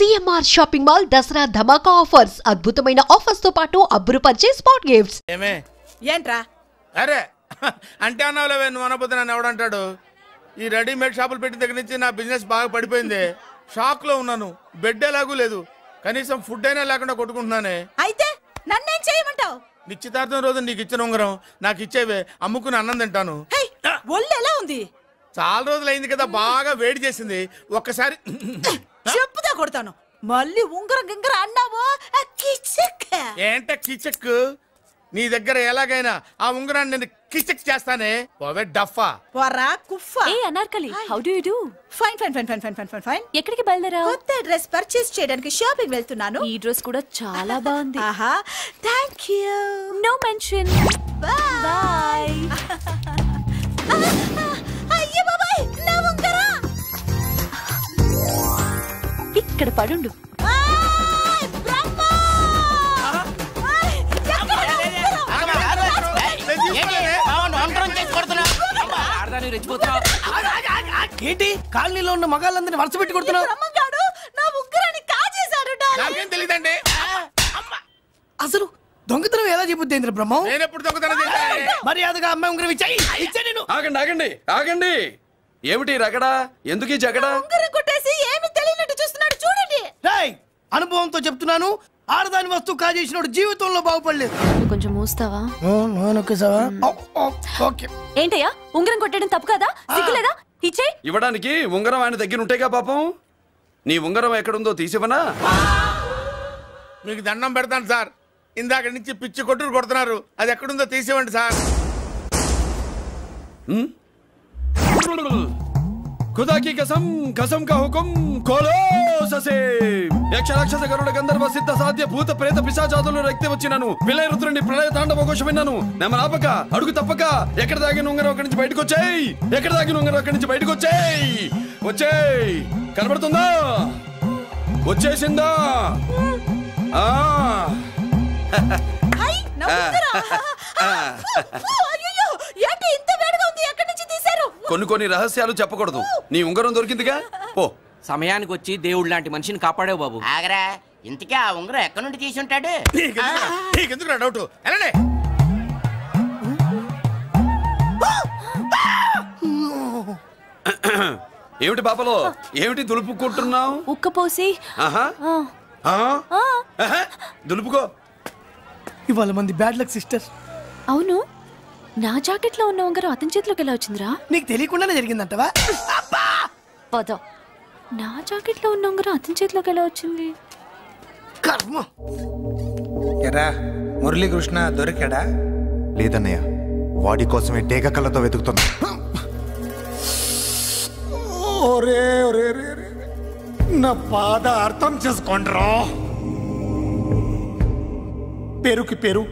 CMR shopping mall Dasara ధమాకా offers అద్భుతమైన offers తో పాటు అబ్బురుపరిచే స్పాట్ గిఫ్ట్స్. ఏమే ఏంట్రా? అరే అంటే అన్నావులేవే, నువ్వు అనబోతే నన్ను ఎవడంటాడు? ఈ రెడీమేడ్ షాపులు పెట్టిన దగ్గర నుంచి నా బిజినెస్ బాగా పడిపోయింది. షాక్ లో ఉన్నాను, బెడ్ ఎలాగూ లేదు, కనీసం ఫుడ్ అయినా లేకుండా కొట్టుకుంటున్నానే. అయితే నన్నేం చేయమంటావు? నిశ్చితార్థం రోజు నీకు ఇచ్చిన ఉంగరం నాకు ఇచ్చేవే, అమ్ముకుని అన్నం తింటాను. ఒళ్ళు ఎలా ఉంది? చాలా రోజులు అయింది కదా, బాగా వేడి చేసింది. ఒక్కసారి చెప్పుదా కొడతాను. మళ్ళీ ఉంగరం గింగర అన్నావో ఏంట కిచెక్? నీ దగ్గర ఎలాగైనా ఆ ఉంగరాన్ని నేను కిచెక్ చేస్తానే. పోవే డఫా. పోరా కుఫా. ఏ Anarkali, how do you do? Fine fine fine fine fine fine fine. ఎక్కడికి బయలుదేరావు? కొత్త డ్రెస్ పర్చేస్ చేయడానికి షాపింగ్ వెళ్తున్నాను. ఈ డ్రెస్ కూడా చాలా బాగుంది. ఆహా, థాంక్యూ. No mention. బై. అయ్యో బాబాయ్, నా ఉంగరం ఇక్కడ పడుండు. ఏంటి కాలనీలో ఉన్న మగాళ్ళందరినీ వరుస పెట్టి కొడుతున్నావు? నా ఉంగరాన్ని కాజేశాడు. నాకేం తెలియదండి. అసలు దొంగతనం ఎలా చెబుద్ది బ్రహ్మం? నేను ఎప్పుడు దొంగతనం చేశాను? మర్యాదగా అమ్మాయి ఉంగరం ఇచ్చాయి. ఆగండి ఆగండి ఆగండి. ఏమిటి రగడా? ఎందుకు ఈ జగడా? ఉంగరం కొట్టేసి ఏమి తెలియనట్టు చూస్తున్నాడు, చూడండి. రేయ్, అనుభవంతో చెప్తున్నాను, ఆడదాని వస్తువు కాజేసినోడు జీవితంలో బాగుపడలేదు. కొంచెం మూస్తావా? ఏంటయ్యా, ఉంగరం కొట్టడం తప్పు కదా? సిగ్గులేదా? ఇచ్చే. ఇవ్వడానికి ఉంగరం ఆయన దగ్గర ఉంటేగా పాపం. నీ ఉంగరం ఎక్కడుందో తీసివనా? మీకు దండం పెడతాను సార్, ఇందాక నుంచి పిచ్చి కొట్టుడు కొడుతున్నారు. అది ఎక్కడుందో తీసివ్వండి సార్. खुदा की कसम, कसम का हुकुम, खोलो ससे. యక్ష రాక్షస గరుడ గంధర్వ సిద్ధ సాధ్య భూత ప్రేత పిశాచాదులను రక్తి వచ్చినాను. విలయ రుద్రుని ప్రళయ తాండవ ఘోష విన్నాను. నెమరాపక అడుగు తప్పక ఎక్కడ దాగిన ఉంగరం అక్కడి నుంచి బయటకు వచ్చేయ్. ఎక్కడ దాగిన ఉంగరం అక్కడి నుంచి బయటకు వచ్చేయ్. వచ్చేయ్. కనబడుతుందా? వచ్చేసిందా? కొన్ని కొన్ని రహస్యాలు చెప్పకూడదు. నీ ఉంగరం దొరికిందిగా, పో. సమయానికి వచ్చి దేవుడు లాంటి మనిషిని కాపాడావు బాబు. ఆగరా, ఇంతకీ ఆ ఉంగరం ఎక్కడి నుండి తీసి ఉంటాడు? నీకెందుకు డౌట్? వెళ్ళండి. ఏమిటి బాపలో, ఏమిటి దులుపుకుంటున్నావు? ఉక్కపోసి. దులుపుకో. ఇవాళ మంది బ్యాడ్ లక్ సిస్టర్. అవును, నా జాకెట్ లో ఉన్న ఉంగరం అతని చేతిలోకి ఎలా వచ్చిందిరా? నీకు తెలియకుండానే జరిగిందంటవా? పద. నా జాకెట్ లో ఉన్న ఉంగరం అతని చేతిలోకి ఎలా వచ్చింది? కర్మ. ఎరా మురళీకృష్ణ దొరికాడా? లేదన్నయ్య, వాడి కోసమే డేగ కళ్ళతో వెతుకుతున్నా. నా బాధ అర్థం చేసుకోండిరా. పేరుకి పేరు,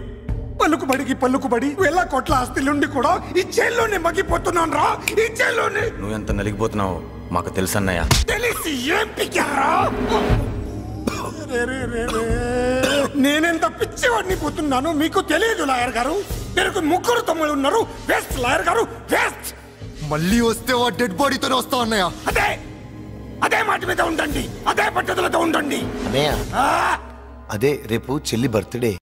పలుకుబడికి పలుకుబడి, వేల కోట్ల ఆస్తిలుండి కూడా ఈ జైల్లోనే మగ్గిపోతున్నాను రా. ఈ జైల్లోనే. నువ్వెంత నలిగిపోతున్నావు మాకు తెలుసన్నయ్య. తెలిసి ఏం పిక్కారా? నేనెంత పిచ్చివాడిని పోతున్నాను మీకు తెలియదు లాయర్ గారు. పేరుకు ముగ్గురు తమ్ముళ్ళు ఉన్నారు. వేస్ట్ లాయర్ గారు, వేస్ట్. మళ్ళీ వస్తే ఆ డెడ్ బాడీతోనే వస్తావు అన్నయ్య. అదే అదే మాట మీద ఉండండి, అదే పట్టుదలతో ఉండండి అన్నయ్య. అదే రేపు చెల్లి బర్త్డే.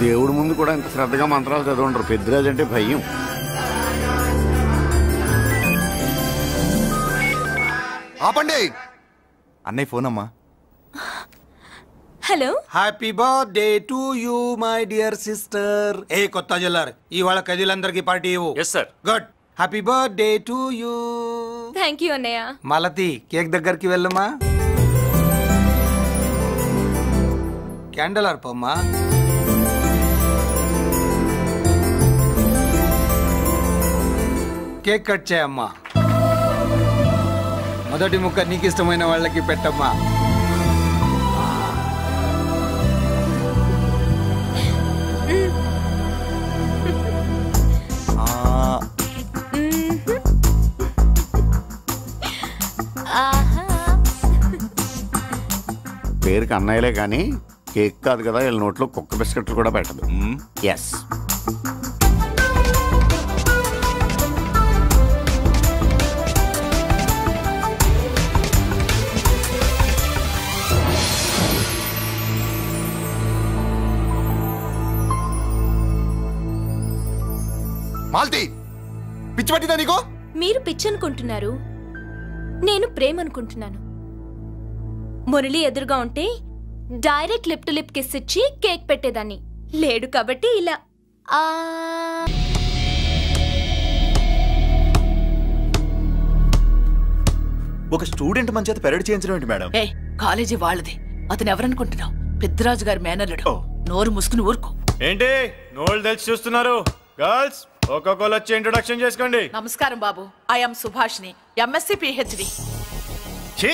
దేవుడి ముందు కూడా ఇంత శ్రద్ధగా మంత్రాలు చదవంటారు. పెద్దిరాజు అంటే భయం. ఆపండి. అన్నయ్య ఫోన్ అమ్మా. Hello. Happy birthday to you my dear sister. ఏ కొత్త జల్లర్ ఇవాళ కదిలందరికీ పార్టీ ఇవ్వు. Yes sir. Good. Happy birthday to you. Thank you అన్నయ్య. మాలతి కేక్ దగ్గరికి వెళ్ళమ్మా. క్యాండల్ అర్పమ్మా. కేక్ కట్ చేయమ్మా. మొదటి ముక్క నీకు ఇష్టమైన వాళ్ళకి పెట్టమ్మా. పేరుకి అన్నయ్యలే కానీ కేక్ కాదు కదా, వీళ్ళ నోట్లో కుక్క బిస్కెట్లు కూడా పెట్టదు. ఎస్. మాల్తి, పిచ్చి పట్టిందా నీకు? మీరు పిచ్చి అనుకుంటున్నారు, నేను ప్రేమ అనుకుంటున్నాను. మురళి ఎదురుగా ఉంటే direct lip to lip kiss ఇచ్చి కేక్ పెట్టేదాన్ని. లేడు కాబట్టి ఇలా. ఒక స్టూడెంట్ మన చేత పెరడ్ చేయించడం ఏంటి మేడం? ఏ కాలేజీ వాళ్ళది, అతను ఎవరనుకుంటున్నావు? పెద్దరాజు గారి మేనల్లుడు. నోరు ముసుకుని ఊరుకో. ఏంటి నోళ్ళు తెలిసి చూస్తున్నారు? గర్ల్స్ ఒక్కొక్కరు వచ్చి ఇంట్రొడక్షన్ చేసుకోండి. నమస్కారం బాబు, ఐఎమ్ సుభాష్ని, ఎంఎస్సి పిహెచ్డి. ఛీ,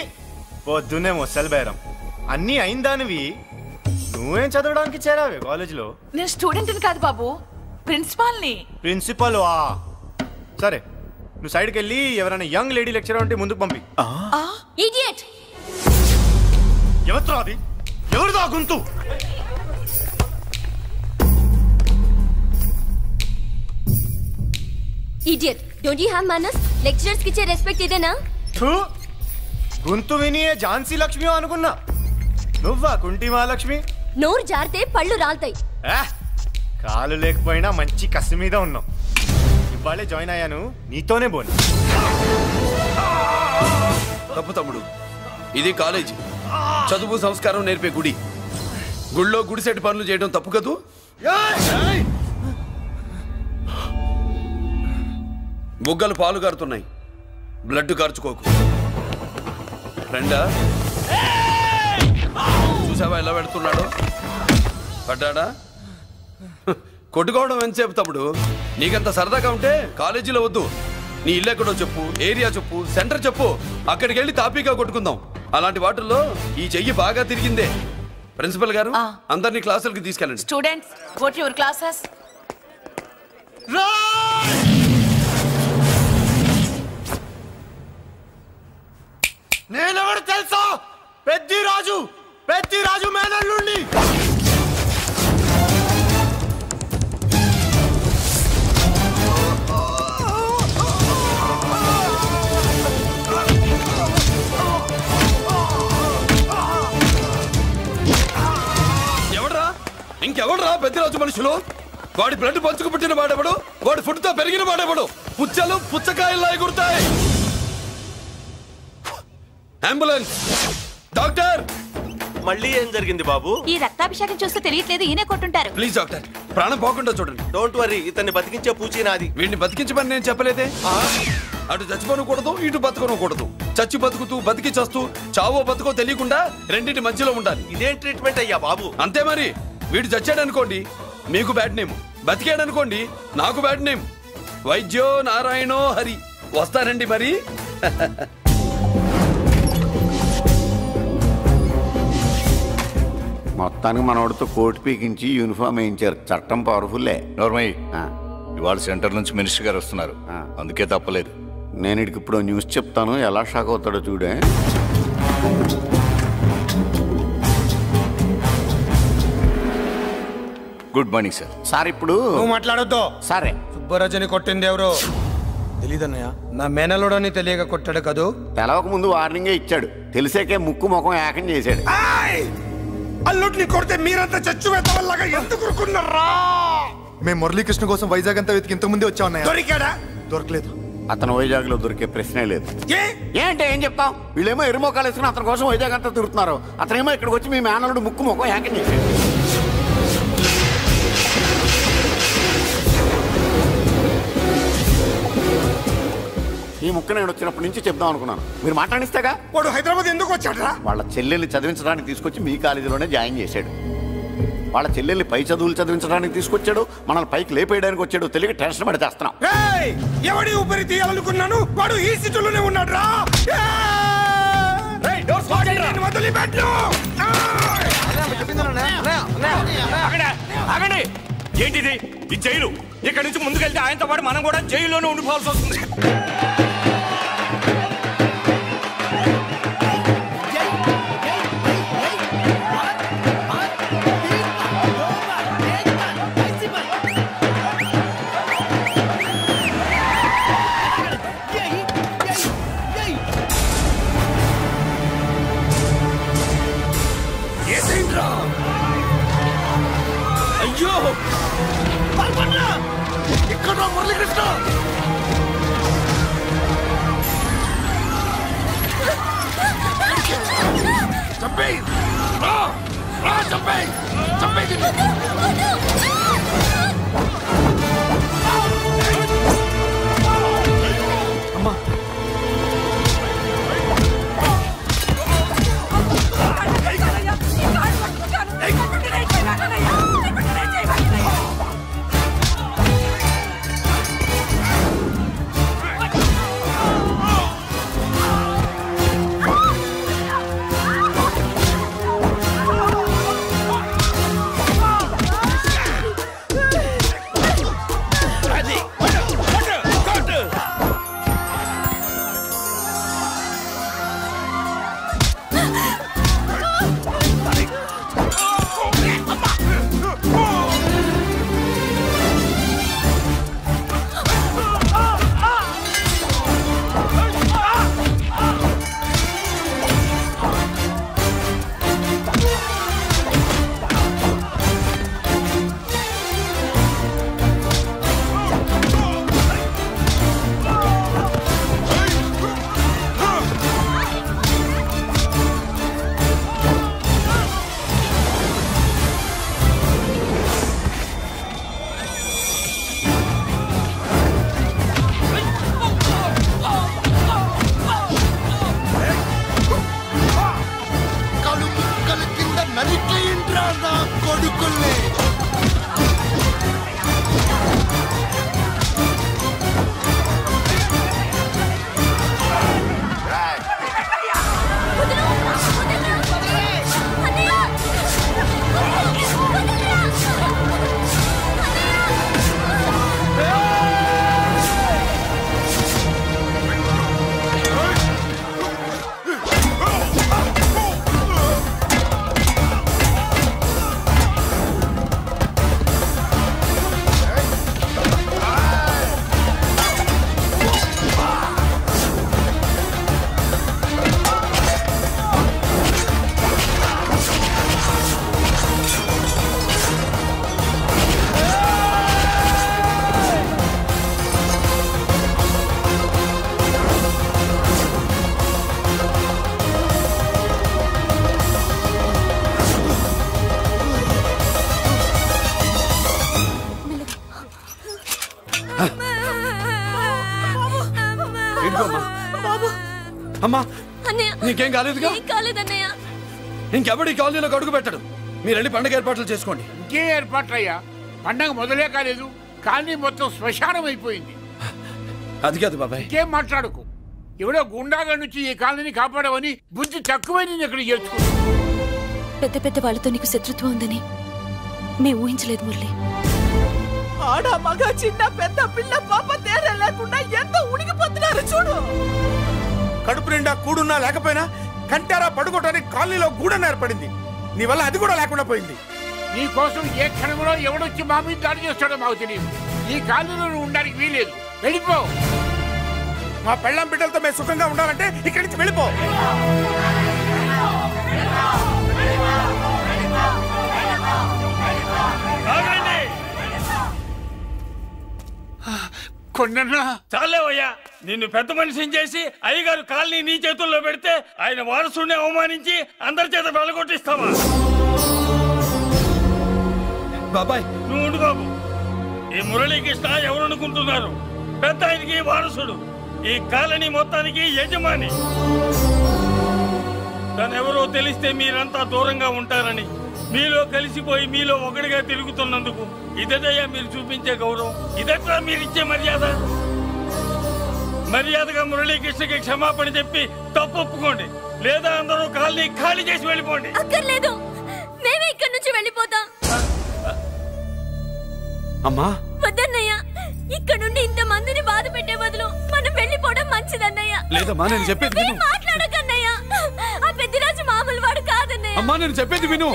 పొద్దున్నే మొసలు బేరం. అన్నీ అయిందానివి నువ్వేం చదవడానికి చేరావే కాలేజీలో? నేను స్టూడెంట్ని కాదు బాబు, ప్రిన్సిపాల్ని. ప్రిన్సిపల్ వా? సరే, నువ్వు సైడ్కి వెళ్ళి ఎవరైనా యంగ్ లేడీ లెక్చరర్ ఉంటే ముందుకు పంపి. ఇడియట్! ఎవరితో అది? ఎవరిదో ఆ గొంతు? ఇడియట్! డోంట్ యు హావ్ మనస్? లెక్చరర్స్ కి ఇచ్చే రెస్పెక్ట్ ఇదేనా? గొంతు విని ఝాన్సీ లక్ష్మి అనుకున్నా. నువ్వా కుంటి మహాలక్ష్మి? నోరు జారితే పళ్ళు రాల్తాయి. కాలు లేకపోయినా మంచి కసి మీద ఉన్నావు. ఇవాళే జాయిన్ అయ్యాను, నీతోనే బోను. తప్పు తమ్ముడు, ఇది కాలేజీ, చదువు సంస్కారం నేర్పే గుడి. గుళ్ళో గుడిసెట్టి పనులు చేయడం తప్పు కదూ? బుగ్గలు పాలు కారుతున్నాయి, బ్లడ్ కార్చుకోకు. ఫ్రెండా, చూసావా ఎలా పెడుతున్నాడు? పడ్డాడా? కొట్టుకోవడం ఎంతసేపు తమ్ముడు? నీకంత సరదాగా ఉంటే కాలేజీలో వద్దు. నీ ఇల్లు ఎక్కడో చెప్పు, ఏరియా చెప్పు, సెంటర్ చెప్పు, అక్కడికి వెళ్ళి తాపీగా కొట్టుకుందాం. అలాంటి వాటిల్లో ఈ చెయ్యి బాగా తిరిగిందే. ప్రిన్సిపల్ గారు, అందరినీ క్లాసులకి తీసుకెళ్ళండి. Students, go to your classes. నేనెవరు తెలుసా? పెద్దిరాజు, పెద్దిరాజు మేనల్లుండి. ఎవడ్రా? ఇంకెవడ్రా పెద్దిరాజు మనుషులు? వాడి బ్లడ్ పంచుకు పుట్టిన వాడెవడు? వాడి ఫుడ్తో పెరిగిన వాడెవడు? పుచ్చలు పుచ్చకాయల్లా ఎగురుతాయి. Ambulance, doctor! మళ్ళీ ఏం జరిగింది బాబు? ఈ రక్తాభిషేకం చూస్తే తెలియట్లేదు, ఈయనే కొట్టుంటారు. ప్లీజ్ డాక్టర్, ప్రాణం పోకుండా చూడండి. డోంట్ వరీ, ఇతన్ని బతికించే పూచి నాది. వీడిని బతికించమని నేను చెప్పలేదే. అటు చచ్చిపోనకూడదు, ఇటు బతకనకూడదు. చచ్చి బతుకుతూ బతికి చస్తూ చావో బతుకో తెలియకుండా రెండింటి మధ్యలో ఉండాలి. ఇదేం ట్రీట్మెంట్ అయ్యా బాబు? అంతే మరి. వీడు చచ్చాడనుకోండి మీకు బ్యాడ్ నేమ్, బతికాడనుకోండి నాకు బ్యాడ్ నేమ్. వైద్యో నారాయణో హరి. వస్తారండి మరి. మొత్తానికి మనోడితో కోట్ పీకించి యూనిఫామ్ వేయించారు. చట్టం పవర్ఫుల్లే. నోర్మయ్య, ఇవాళ సెంటర్ నుంచి మినిస్టర్ గారు వస్తున్నారు, అందుకే తప్పలేదు. నేను ఇడికి ఇప్పుడు న్యూస్ చెప్తాను, ఎలా షాక్ అవుతాడో చూడే. Good morning sir. సార్ ఇప్పుడు నువ్వు మాట్లాడొద్దు. సరే, సుబ్బరాజుని కొట్టింది ఎవరు? తెలీదన్నయ్య. నా మేనలోడని తెలియక కొట్టాడు కదూ? తెలవక ముందు వార్నింగే ఇచ్చాడు, తెలిసాకే ముక్కు ముఖం ఏకం చేశాడు. అల్లుడిని కొడితే మీరంతా చచ్చు వేతవల్లాగా ఎందుకు ఊరుకున్నారా? మేము మురళీకృష్ణ కోసం వైజాగ్ అంతా వెతికి ఇంతకు ముందే వచ్చా ఉన్నాయా? దొరికాడా? దొరకలేదు. అతను వైజాగ్ లో దొరికే ప్రశ్నే లేదు. ఏంటే ఏం చెప్తాం? వీళ్ళేమో ఎరుమోకాలు వేసుకుని అతని కోసం వైజాగ్ అంతా తిరుగుతున్నారు. అతనేమో ఇక్కడికి వచ్చి మీ మేనలుడు ముక్కు ముఖం హ్యాకింగ్ చేశాడు. ఈ ముక్క నేను వచ్చినప్పటి నుంచి చెప్దాం అనుకున్నాను. మీరు మాట్లాడిస్తేగా. వాడు హైదరాబాద్ ఎందుకు వచ్చాడరా? వాళ్ళ చెల్లెల్ని చదివించడానికి తీసుకొచ్చి మీ కాలేజీలోనే జాయిన్ చేశాడు. వాళ్ళ చెల్లెల్ని పై చదువులు చదివించడానికి తీసుకొచ్చాడు. మనల్ని పైకి లేపేయడానికి వచ్చాడు. తెలియక టెన్షన్ పడి చేస్తున్నాం. ఎవడి ఊపిరి తీయాలనుకున్నాను వాడు ఈ సిటీలోనే ఉన్నాడు రా. ఏంటిది? ఈ జైలు. ఇక్కడి నుంచి ముందుకెళ్తే ఆయనతో పాటు మనం కూడా జైల్లోనే ఉండిపోవాల్సి వస్తుంది. అయ్యో ఇక్కడ మురళీకృష్ణ చంపేయ్ చంపేయ్ చంపేయ్. అమ్మా అమ్మా నీకేం కాలేదుగా? కాలేదన్నయ్య. ఇంకెవడి కాలనీలో అడుగు పెట్టడు. మీరు వెళ్ళి పండుగ ఏర్పాట్లు చేసుకోండి. ఇంకే ఏర్పాట్లయ్యా? పండగ మొదలే కాలేదు, కాలనీ మొత్తం శ్మశానం అయిపోయింది. అది కాదు బాబాయ్. ఇంకేం మాట్లాడుకు. ఎవడో గుండాగా నుంచి ఈ కాలనీని కాపాడవని బుద్ధి తక్కువై నేను ఇక్కడ చేర్చుకున్నా. పెద్ద పెద్ద వాళ్ళతో నీకు శత్రుత్వం ఉందని మేము ఊహించలేదు మురళి. ఆడ మగ చిన్న పెద్ద పిల్ల పాప తేడా లేకుండా ఎంత ఉనికిపోతున్నారు చూడు. కడుపు నిండా కూడున్నా లేకపోయినా కంటారా పడుకోవటానికి కాలనీలో గూడన ఏర్పడింది. నీ వల్ల అది కూడా లేకుండా పోయింది. నీ కోసం ఏ క్షణంలో ఎవడొచ్చి మా మీద దాడి చేస్తాడో మాకు తెలియదు. ఈ కాలనీలో నువ్వు ఉండడానికి వీలేదు. వెళ్ళిపో. మా పెళ్ళాం బిడ్డలతో మేము సుఖంగా ఉండాలంటే ఇక్కడి నుంచి వెళ్ళిపో. పొండన్నా. చాలేవయ్యా, నిన్ను పెద్ద మనిషిని చేసి అయ్యగారు కాలనీ నీ చేతుల్లో పెడితే ఆయన వారసుని అవమానించి అందరి చేత వెళ్ళగొట్టిస్తావా? బాబాయ్ నువ్వు బాబు, ఈ మురళీకృష్ణ ఎవరనుకుంటున్నారు? పెద్ద ఆయనకి వారసుడు, ఈ కాలనీ మొత్తానికి యజమాని. తనెవరో తెలిస్తే మీరంతా దూరంగా ఉంటారని మీలో కలిసిపోయి మీలో ఒకటిగా తిరుగుతున్నందుకు ఇదయ్యా మీరు చూపించే గౌరవం, ఇదట్లా మీరిచ్చే మర్యాద. మర్యాదగా మురళీకృష్ణకి క్షమాపణ చెప్పి తప్పు ఒప్పుకోండి, లేదా అందరూ కాలనీ ఖాళీ చేసి వెళ్ళిపోండి. అక్కర్లేదు, మేమే ఇక్కడి నుంచి వెళ్ళిపోతాం. అమ్మా వద్దన్నయ్య, ఇక్కడ నుండి ఇంత మందిని బాధ పెట్టే బదులు మనం వెళ్ళిపోవడం మంచిదన్నయ్య. లేదమ్మా, నేను చెప్పేది విను. మాట్లాడకన్నయ్య, ఆ పెద్దరాజు మామూలు వాడు కాదన్నయ్య. అమ్మా నేను చెప్పేది విను.